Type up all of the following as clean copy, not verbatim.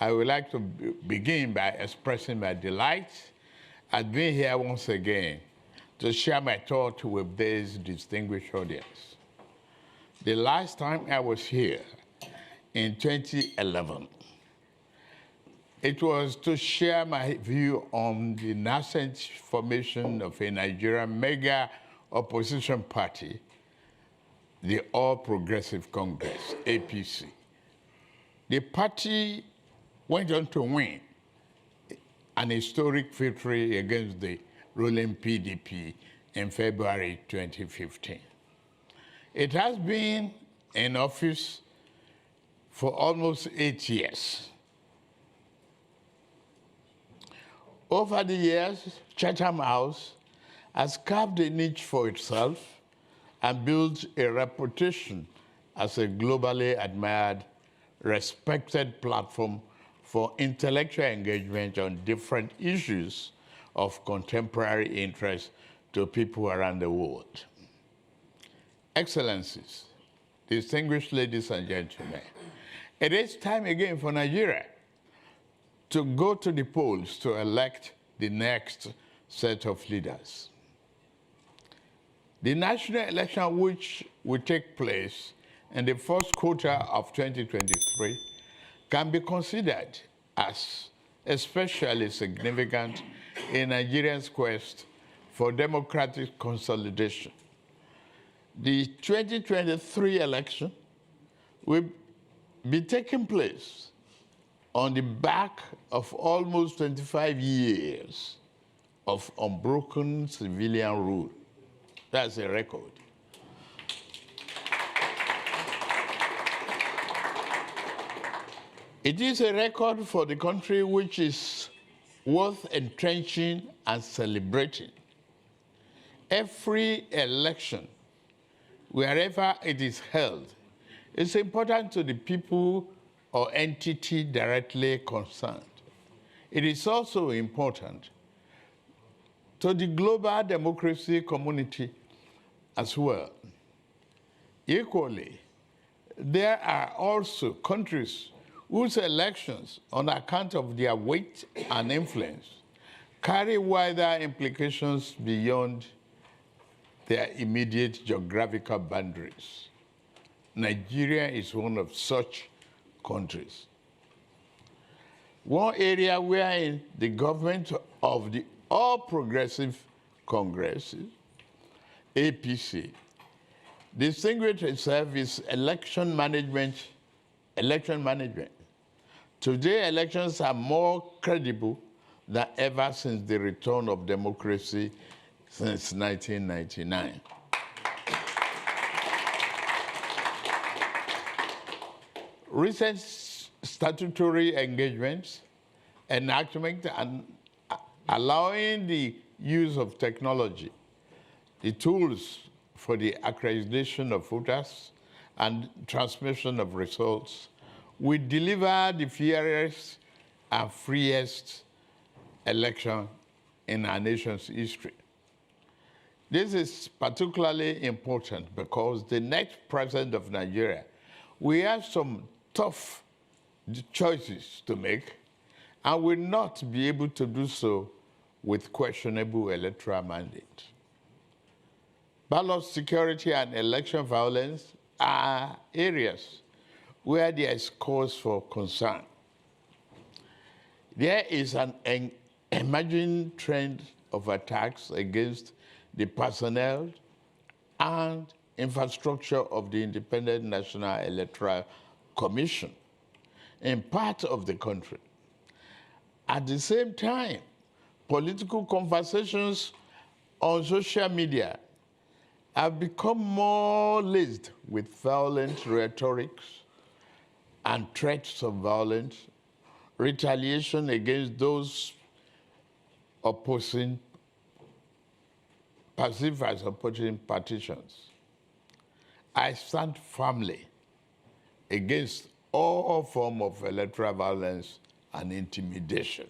I would like to begin by expressing my delight at being here once again to share my thoughts with this distinguished audience. The last time I was here, in 2011, it was to share my view on the nascent formation of a Nigerian mega opposition party, the All Progressive Congress, APC. The party went on to win an historic victory against the ruling PDP in February 2015. It has been in office for almost 8 years. Over the years, Chatham House has carved a niche for itself and built a reputation as a globally admired, respected platform for intellectual engagement on different issues of contemporary interest to people around the world. Excellencies, distinguished ladies and gentlemen, it is time again for Nigeria to go to the polls to elect the next set of leaders. The national election, which will take place in the first quarter of 2023, can be considered as especially significant in Nigeria's quest for democratic consolidation. The 2023 election will be taking place on the back of almost 25 years of unbroken civilian rule. That's a record. It is a record for the country which is worth entrenching and celebrating. Every election, wherever it is held, is important to the people or entity directly concerned. It is also important to the global democracy community as well. Equally, there are also countries whose elections, on account of their weight and influence, carry wider implications beyond their immediate geographical boundaries. Nigeria is one of such countries. One area where the government of the All Progressive Congress, APC, distinguished itself is election management. Today, elections are more credible than ever since the return of democracy since 1999. Recent statutory engagements, enactment, and allowing the use of technology, the tools for the accreditation of voters and transmission of results, will deliver the fairest and freest election in our nation's history. This is particularly important because the next president of Nigeria will have some tough choices to make and will not be able to do so with questionable electoral mandate. Ballot security and election violence are areas where there is cause for concern. There is an emerging trend of attacks against the personnel and infrastructure of the Independent National Electoral Commission in part of the country. At the same time, political conversations on social media have become more laced with violent rhetorics and threats of violence, retaliation against those perceived as opposing partitions. I stand firmly against all forms of electoral violence and intimidation.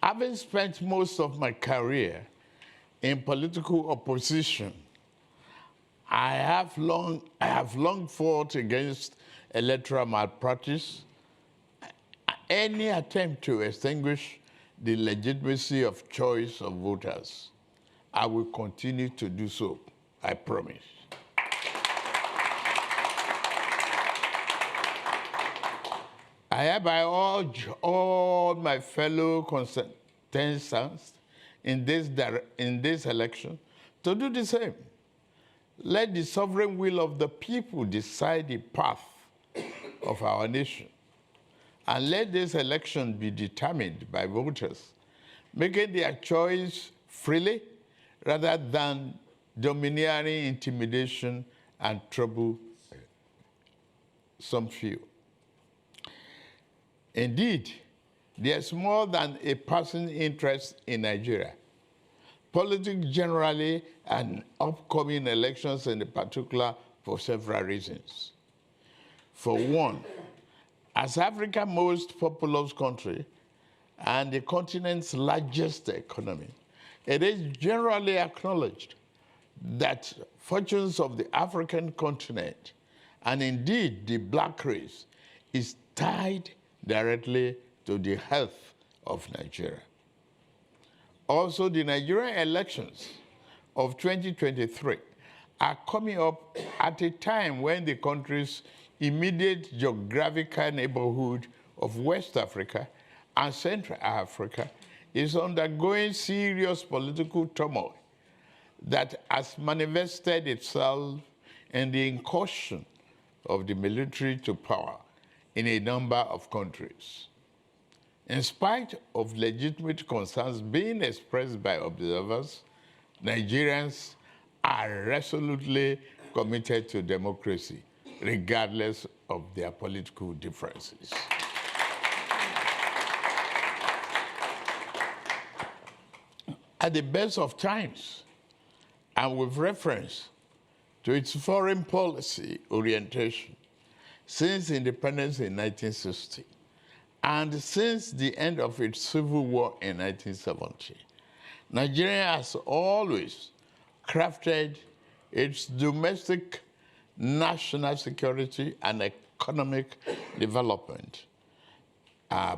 Having spent most of my career in political opposition, I have long fought against electoral malpractice, any attempt to extinguish the legitimacy of choice of voters. I will continue to do so, I promise. I hereby urge all my fellow contestants in this election to do the same. Let the sovereign will of the people decide the path of our nation. And let this election be determined by voters, making their choice freely rather than domineering intimidation and trouble some few. Indeed, there's more than a passing interest in Nigeria. Politics generally and upcoming elections in particular for several reasons. For one, as Africa's most populous country and the continent's largest economy, it is generally acknowledged that fortunes of the African continent, and indeed the black race, is tied directly to the health of Nigeria. Also, the Nigerian elections of 2023 are coming up at a time when the country's immediate geographical neighborhood of West Africa and Central Africa is undergoing serious political turmoil that has manifested itself in the incursion of the military to power in a number of countries. In spite of legitimate concerns being expressed by observers, Nigerians are resolutely committed to democracy, regardless of their political differences. At the best of times, and with reference to its foreign policy orientation since independence in 1960, and since the end of its civil war in 1970, Nigeria has always crafted its domestic national security and economic development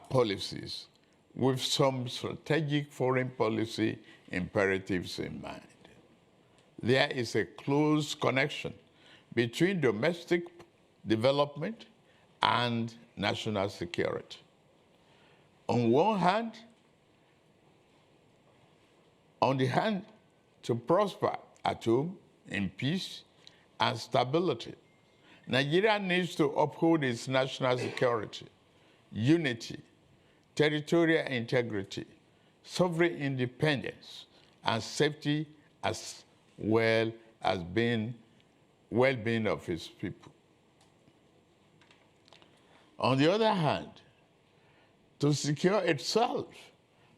policies with some strategic foreign policy imperatives in mind. There is a close connection between domestic development and national security. On one hand, to prosper at home in peace and stability, Nigeria needs to uphold its national security, unity, territorial integrity, sovereign independence, and safety, as well as well-being of its people. On the other hand, to secure itself,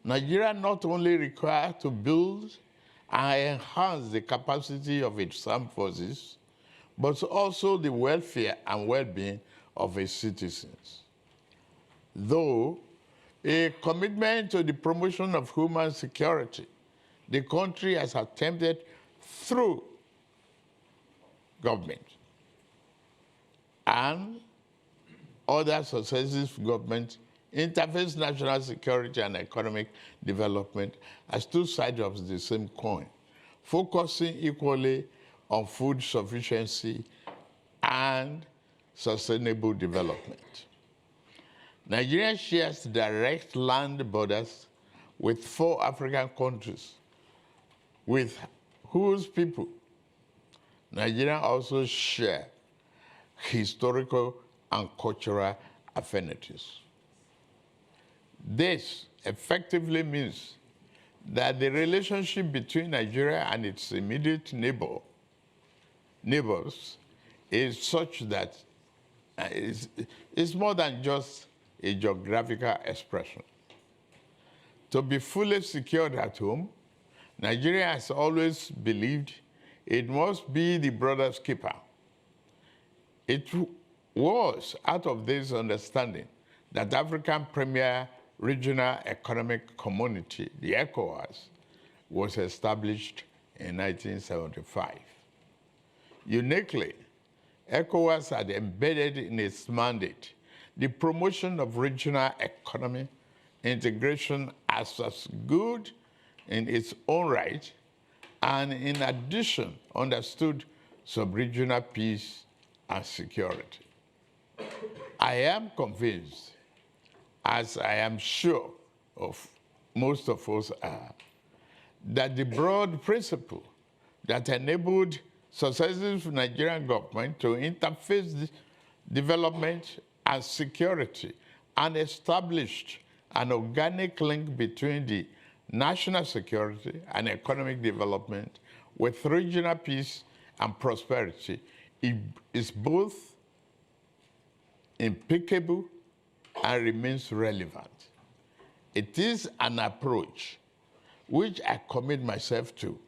Nigeria not only requires to build and enhance the capacity of its armed forces, but also the welfare and well-being of its citizens. Though a commitment to the promotion of human security, the country has attempted through government and other successive governments interface national security and economic development as two sides of the same coin, focusing equally on food sufficiency and sustainable development. Nigeria shares direct land borders with 4 African countries, with whose people Nigeria also share historical and cultural affinities. This effectively means that the relationship between Nigeria and its immediate neighbors is such that it's more than just a geographical expression. To be fully secured at home, Nigeria has always believed it must be the brother's keeper. It was out of this understanding that African Premier Regional Economic Community, the ECOWAS, was established in 1975. Uniquely, ECOWAS had embedded in its mandate the promotion of regional economy integration as good in its own right, and in addition understood sub-regional peace and security. I am convinced, as I am sure of most of us are, that the broad principle that enabled successive Nigerian government to interface development and security and established an organic link between the national security and economic development with regional peace and prosperity is both impeccable and remains relevant. It is an approach which I commit myself to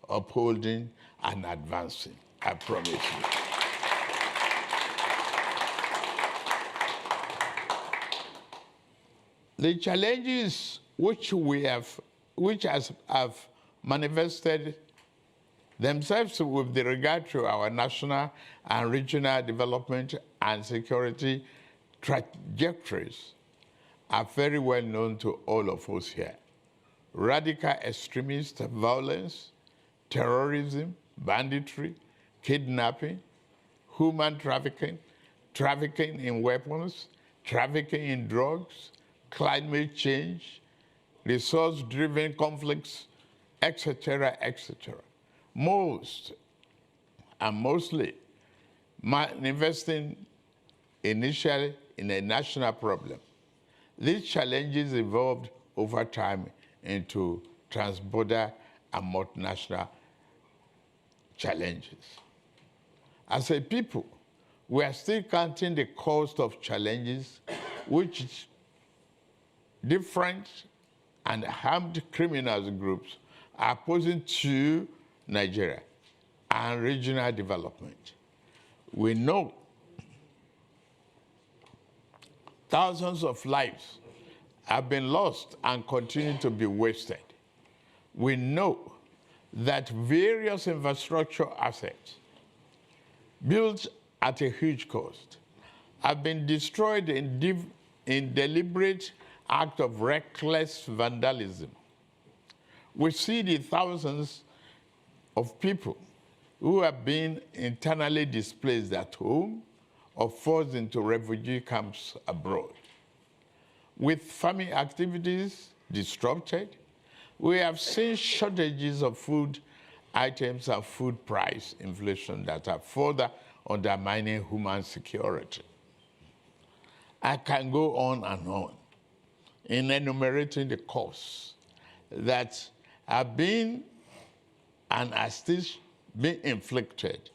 upholding and advancing, I promise you. The challenges which have manifested themselves with regard to our national and regional development and security trajectories are very well known to all of us here. Radical extremist violence, terrorism, banditry, kidnapping, human trafficking, trafficking in weapons, trafficking in drugs, climate change, resource-driven conflicts, etc., etc. Mostly manifesting initially in a national problem. These challenges evolved over time into transborder and multinational challenges. As a people, we are still counting the cost of challenges which different and armed criminals groups are posing to Nigeria and regional development. We know thousands of lives have been lost and continue to be wasted. We know that various infrastructure assets built at a huge cost have been destroyed in deliberate act of reckless vandalism. We see the thousands of people who have been internally displaced at home or forced into refugee camps abroad. With farming activities disrupted, we have seen shortages of food items and food price inflation that are further undermining human security. I can go on and on in enumerating the costs that have been and are still being inflicted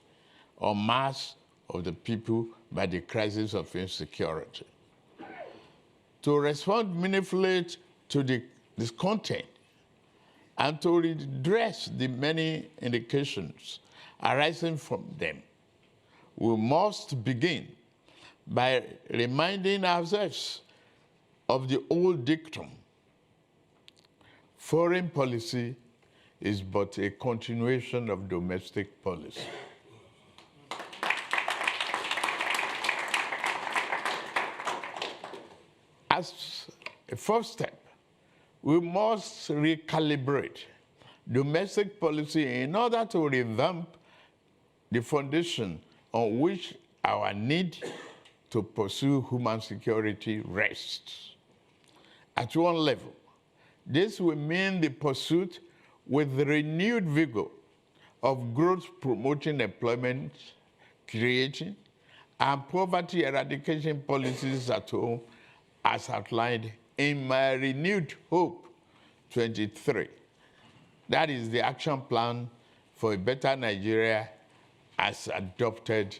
on mass of the people by the crisis of insecurity. To respond meaningfully to this content and to redress the many indications arising from them, we must begin by reminding ourselves of the old dictum: foreign policy is but a continuation of domestic policy. As a first step, we must recalibrate domestic policy in order to revamp the foundation on which our need to pursue human security rests. At one level, this will mean the pursuit with renewed vigor of growth-promoting employment creating and poverty eradication policies at home, as outlined in my renewed Hope 23. That is the action plan for a better Nigeria as adopted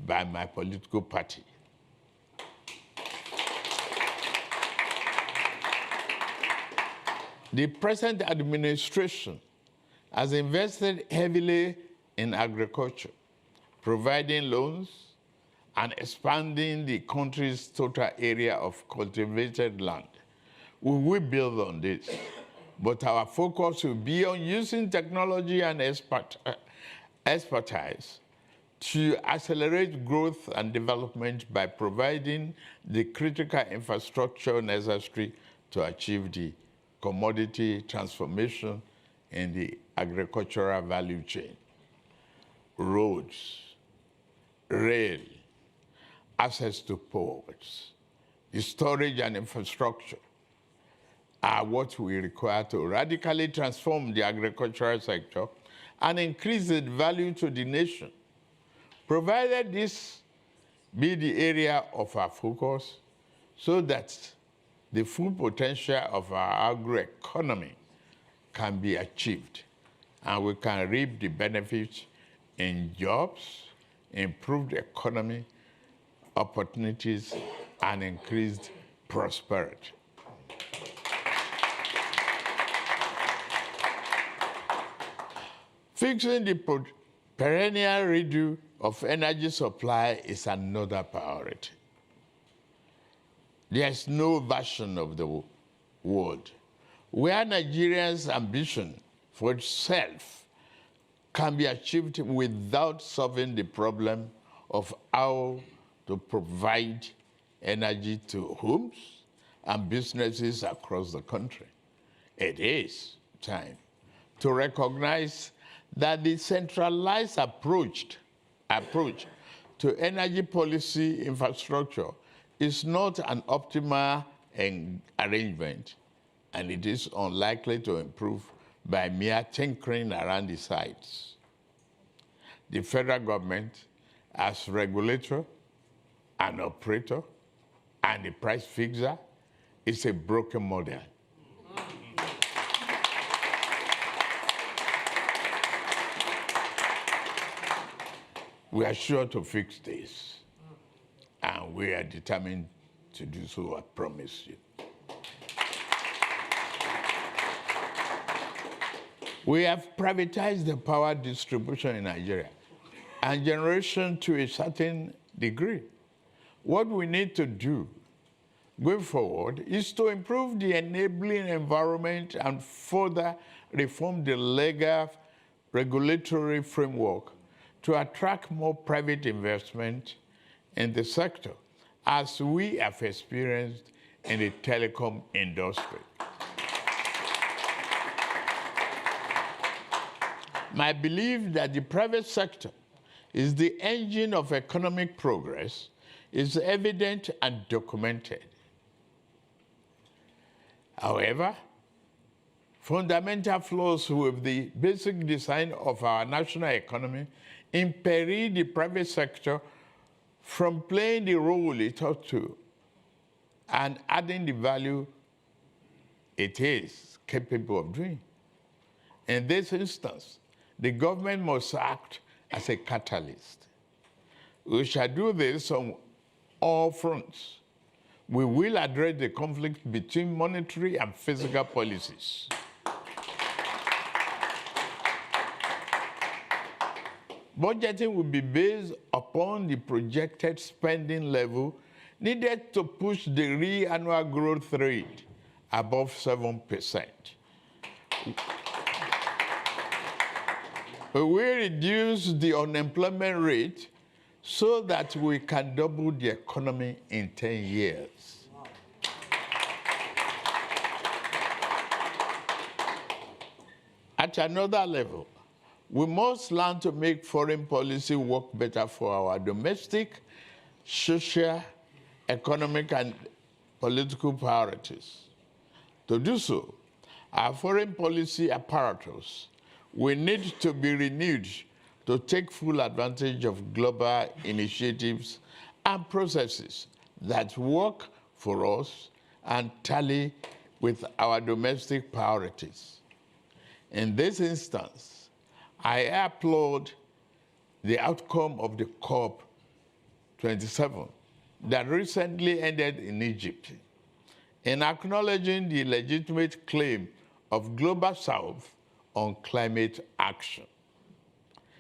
by my political party. The present administration has invested heavily in agriculture, providing loans and expanding the country's total area of cultivated land. We will build on this, but our focus will be on using technology and expertise to accelerate growth and development by providing the critical infrastructure necessary to achieve the commodity transformation in the agricultural value chain. Roads, rail, access to ports, the storage and infrastructure are what we require to radically transform the agricultural sector and increase its value to the nation. Provided this be the area of our focus so that the full potential of our agroeconomy can be achieved and we can reap the benefits in jobs, improved economy, opportunities, and increased prosperity. Fixing the perennial redo of energy supply is another priority. There is no version of the world where Nigerians' ambition for itself can be achieved without solving the problem of how to provide energy to homes and businesses across the country. It is time to recognize that the centralized approach to energy policy infrastructure is not an optimal arrangement, and it is unlikely to improve by mere tinkering around the sites. The federal government, as regulator, an operator, and a price fixer, is a broken model. We are sure to fix this, and we are determined to do so, I promise you. We have privatized the power distribution in Nigeria and generation to a certain degree. What we need to do going forward is to improve the enabling environment and further reform the legal regulatory framework to attract more private investment in the sector, as we have experienced in the telecom industry. My belief that the private sector is the engine of economic progress is evident and documented. However, fundamental flaws with the basic design of our national economy imperil the private sector from playing the role it ought to and adding the value it is capable of doing. In this instance, the government must act as a catalyst. We shall do this on all fronts. We will address the conflict between monetary and fiscal policies. Budgeting will be based upon the projected spending level needed to push the real annual growth rate above 7%. We will reduce the unemployment rate so that we can double the economy in 10 years. At another level, we must learn to make foreign policy work better for our domestic, social, economic, and political priorities. To do so, our foreign policy apparatus will need to be renewed to take full advantage of global initiatives and processes that work for us and tally with our domestic priorities. In this instance, I applaud the outcome of the COP27 that recently ended in Egypt in acknowledging the legitimate claim of Global South on climate action,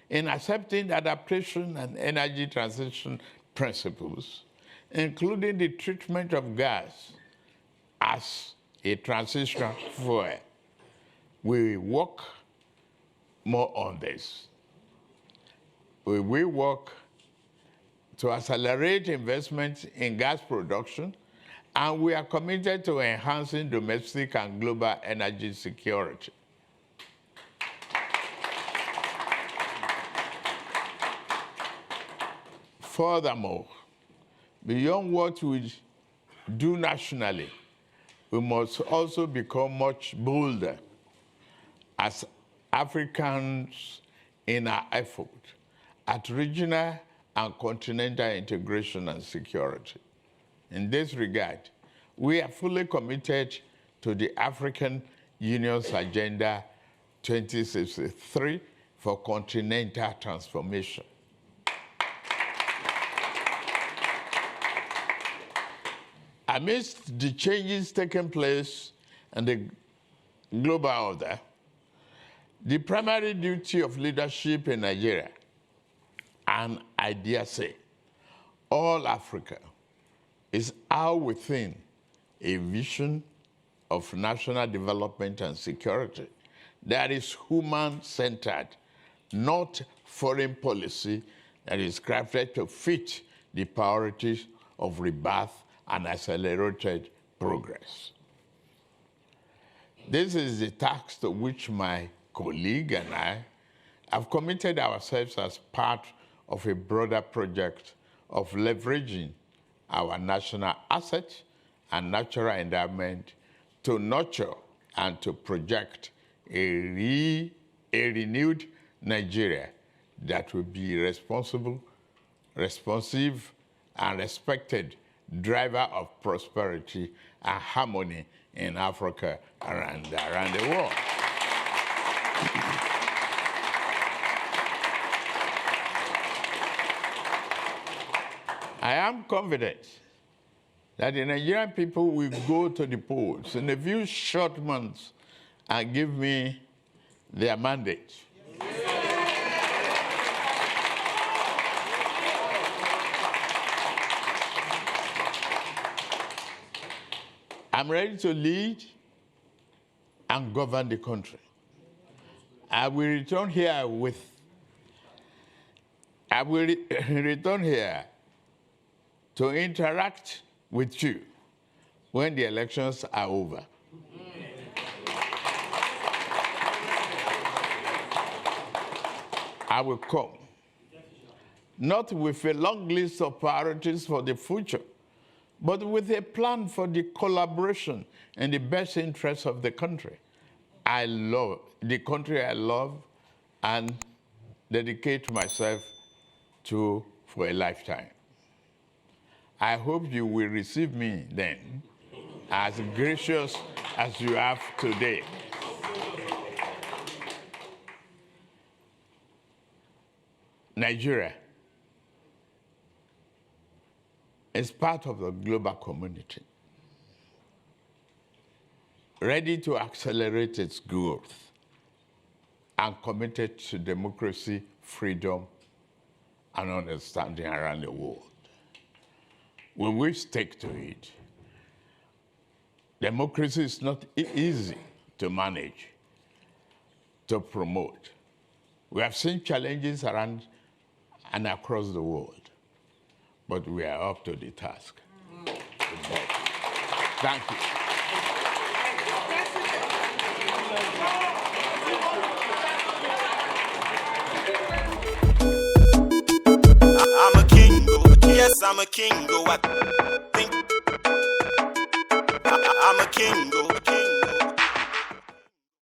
in accepting adaptation and energy transition principles, including the treatment of gas as a transition fuel. We work more on this. we work to accelerate investment in gas production, and we are committed to enhancing domestic and global energy security. Furthermore, beyond what we do nationally, we must also become much bolder as Africans in our effort at regional and continental integration and security. In this regard, we are fully committed to the African Union's Agenda 2063 for continental transformation. Amidst the changes taking place in the global order, the primary duty of leadership in Nigeria, and I dare say, all Africa, is how within a vision of national development and security that is human-centered, not foreign policy that is crafted to fit the priorities of rebirth and accelerated progress. This is the task to which my colleague and I have committed ourselves as part of a broader project of leveraging our national assets and natural endowment to nurture and to project a renewed Nigeria that will be responsive, and respected driver of prosperity and harmony in Africa and around the world. I am confident that the Nigerian people will go to the polls in a few short months and give me their mandate. I'm ready to lead and govern the country. I will return here to interact with you when the elections are over. I will come, not with a long list of priorities for the future, but with a plan for the collaboration in the best interests of the country I love, and dedicate myself to for a lifetime. I hope you will receive me then as gracious as you have today. Nigeria is part of the global community, ready to accelerate its growth and committed to democracy, freedom, and understanding around the world. When we stick to it, democracy is not easy to manage, to promote. We have seen challenges around and across the world, but we are up to the task. Thank you. I'm a king, yes, I'm a king, I think I'm a king,